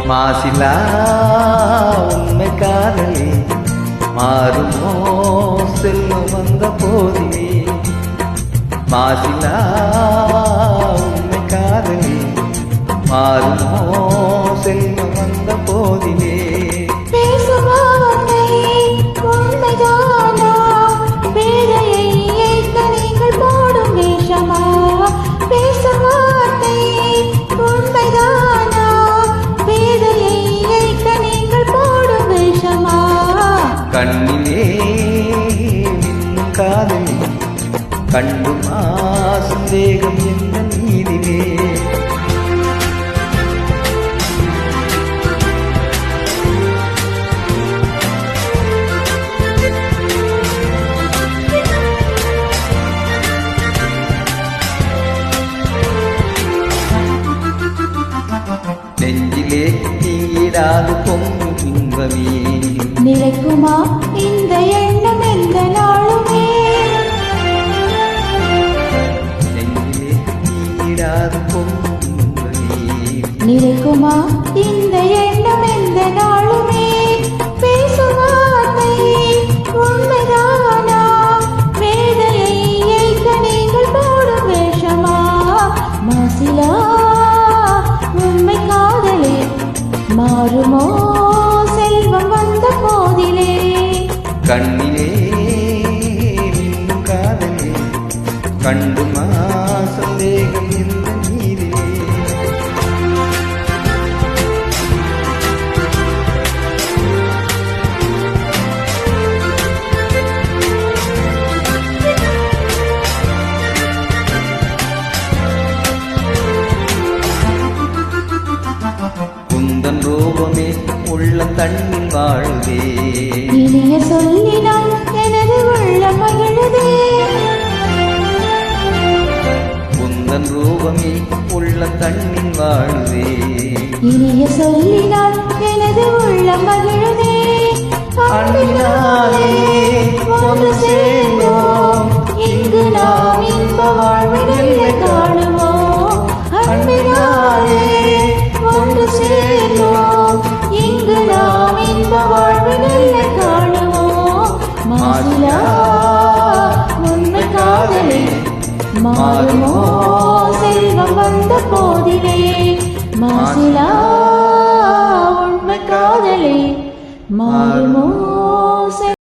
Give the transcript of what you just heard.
மாசிலா உண்மை காதலே மாறுமோ செல்லும் வந்த போதிலே மாசிலா உண்மை காதலே மாறுமோ செல்லும் வந்த போதிலே கண்ணிலே மின்னும் காதலே கண்டுமா சந்தேகம் என்ற நீதிலே நெஞ்சிலே நீடாது பொங்கும் இன்பமே நிலைக்குமா இந்த எண்ணம் எந்த நாளுமே நெஞ்சிலே நீடாது பொங்கும் இன்பமே நிலைக்குமா இந்த எண்ணம் எந்த நாளுமே பேசுவார்த்தை உண்மைதானா வேதையை ஏற்க நீங்கள் போடும் வேஷமா மாசிலா உண்மை காதலே மாறுமோ செல்வம் வந்த போதிலே கண்ணிலே மின்னும் காதலே கண்டுமா சந்தேகம் என்ற நீதிலே குந்தன் ரூபமே உள்ள தண்ணில் வாழுதே இனிய சொல்லினால் எனது உள்ள மகிழுதே குந்தன் ரூபமே உள்ள தண்ணில் வாழுதே இனிய சொல்லினால் எனது உள்ள மகிழுதே அன்பினாலே ஒன்று சேர்ந்தோம் இங்கு நாம் இன்ப வாழ்வினை காணுவோம் அன்பினாலே ஒன்று சேர்ந்தோம் இங்கு நாம் இன்ப வாழ்வினை காணுவோம் மாசிலா உண்மை காதலே மாறுமோ செல்வம் வந்த போதிலே மாசிலா உண்மை காதலே மாறுமோ